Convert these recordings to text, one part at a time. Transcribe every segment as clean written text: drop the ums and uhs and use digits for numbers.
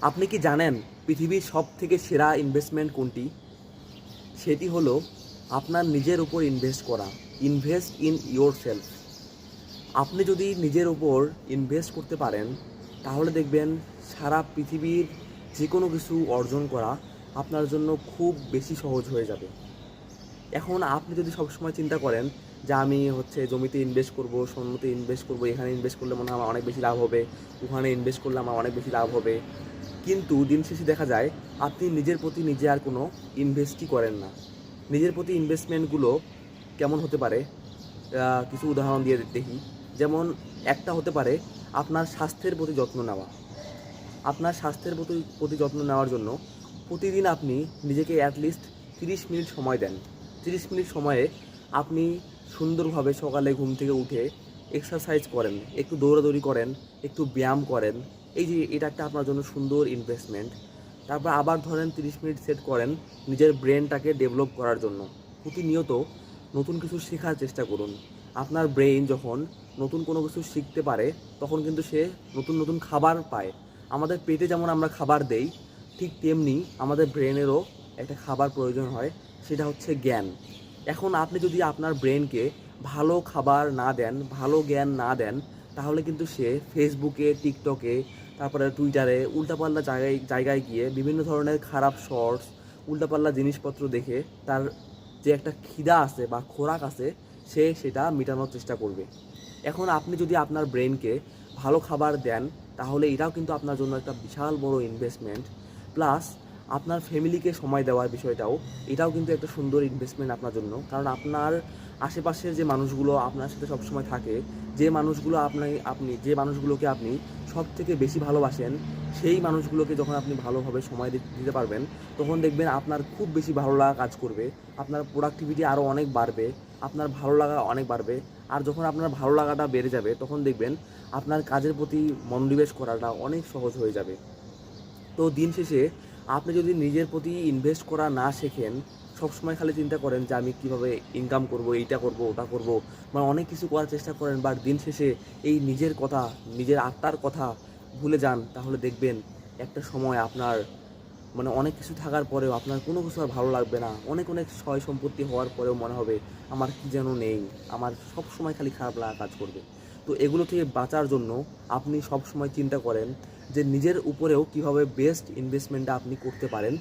আপনি কি জানেন পৃথিবীর সবথেকে সেরা ইনভেস্টমেন্ট কোনটি? সেটি হলো আপনার নিজের উপর ইনভেস্ট করা। Invest in yourself. আপনি যদি নিজের উপর ইনভেস্ট করতে পারেন তাহলে দেখবেন সারা পৃথিবীর যে কোনো কিছু অর্জন করা আপনার জন্য খুব বেশি সহজ হয়ে যাবে। এখন আপনি যদি সবসময় চিন্তা করেন যে আমি জমিতে ইনভেস্ট করব, স্বর্ণতে ইনভেস্ট করব, এখানে ইনভেস্ট করলে মনে হয় আমার অনেক বেশি লাভ হবে, ওখানে ইনভেস্ট করলে আমার অনেক বেশি লাভ হবে, কিন্তু দিন শেষে দেখা যায় আপনি নিজের প্রতি নিজে আর কোনো ইনভেস্টই করেন না। নিজের প্রতি ইনভেস্টমেন্টগুলো কেমন হতে পারে কিছু উদাহরণ দিয়ে দেখি। যেমন একটা হতে পারে আপনার স্বাস্থ্যের প্রতি যত্ন নেওয়া। আপনার স্বাস্থ্যের প্রতি যত্ন নেওয়ার জন্য প্রতিদিন আপনি নিজেকে অ্যাটলিস্ট 30 মিনিট সময় দেন। 30 মিনিট সময়ে আপনি সুন্দরভাবে সকালে ঘুম থেকে উঠে এক্সারসাইজ করেন, একটু দৌড়াদৌড়ি করেন, একটু ব্যায়াম করেন। এই যে এটা একটা আপনার জন্য সুন্দর ইনভেস্টমেন্ট। তারপর আবার ধরেন 30 মিনিট সেট করেন নিজের ব্রেনটাকে ডেভেলপ করার জন্য। প্রতিনিয়ত নতুন কিছু শেখার চেষ্টা করুন। আপনার ব্রেইন যখন নতুন কোনো কিছু শিখতে পারে তখন কিন্তু সে নতুন নতুন খাবার পায়। আমাদের পেটে যেমন আমরা খাবার দেই, ঠিক তেমনি আমাদের ব্রেনেরও একটা খাবার প্রয়োজন হয়, সেটা হচ্ছে জ্ঞান। এখন আপনি যদি আপনার ব্রেনকে ভালো খাবার না দেন, ভালো জ্ঞান না দেন, তাহলে কিন্তু সে ফেসবুকে, টিকটকে, তারপরে টুইটারে উল্টাপাল্টা জায়গায় গিয়ে বিভিন্ন ধরনের খারাপ শর্টস, উল্টাপাল্টা জিনিসপত্র দেখে তার যে একটা খিদা আছে বা খোরাক আছে সে সেটা মেটানোর চেষ্টা করবে। এখন আপনি যদি আপনার ব্রেনকে ভালো খাবার দেন তাহলে এটাও কিন্তু আপনার জন্য একটা বিশাল বড় ইনভেস্টমেন্ট। প্লাস আপনার ফ্যামিলিকে সময় দেওয়ার বিষয়টাও, এটাও কিন্তু একটা সুন্দর ইনভেস্টমেন্ট আপনার জন্য। কারণ আপনার আশেপাশের যে মানুষগুলো আপনার সাথে সবসময় থাকে, আপনি যে মানুষগুলোকে আপনি সব থেকে বেশি ভালোবাসেন, সেই মানুষগুলোকে যখন আপনি ভালোভাবে সময় দিতে পারবেন তখন দেখবেন আপনার খুব বেশি ভালো লাগা কাজ করবে, আপনার প্রোডাক্টিভিটি আরও অনেক বাড়বে, আপনার ভালো লাগা অনেক বাড়বে। আর যখন আপনার ভালো লাগাটা বেড়ে যাবে তখন দেখবেন আপনার কাজের প্রতি মনোনিবেশ করাটা অনেক সহজ হয়ে যাবে। তো দিন শেষে আপনি যদি নিজের প্রতি ইনভেস্ট করা না শেখেন, সবসময় খালি চিন্তা করেন যে আমি কীভাবে ইনকাম করব, এইটা করব, ওটা করব, মানে অনেক কিছু করার চেষ্টা করেন, বাট দিন শেষে এই নিজের কথা, নিজের আত্মার কথা ভুলে যান, তাহলে দেখবেন একটা সময় আপনার অনেক কিছু থাকার পরেও আপনার কোনো কিছু আর ভালো লাগবে না। অনেক অনেক সয় সম্পত্তি হওয়ার পরেও মনে হবে আমার কী যেন নেই, আমার সব সময় খালি খারাপ লাগা কাজ করবে। তো এগুলো থেকে বাঁচার জন্য আপনি সব সময় চিন্তা করেন যে নিজের উপরেও কীভাবে বেস্ট ইনভেস্টমেন্টটা আপনি করতে পারেন,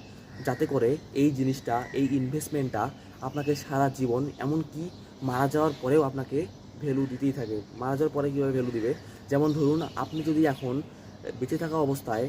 যাতে করে এই জিনিসটা, এই ইনভেস্টমেন্টটা আপনাকে সারা জীবন, এমনকি মারা যাওয়ার পরেও আপনাকে ভ্যালু দিতেই থাকে। মারা যাওয়ার পরে কীভাবে ভ্যালু দিবে? যেমন ধরুন আপনি যদি এখন বেঁচে থাকা অবস্থায়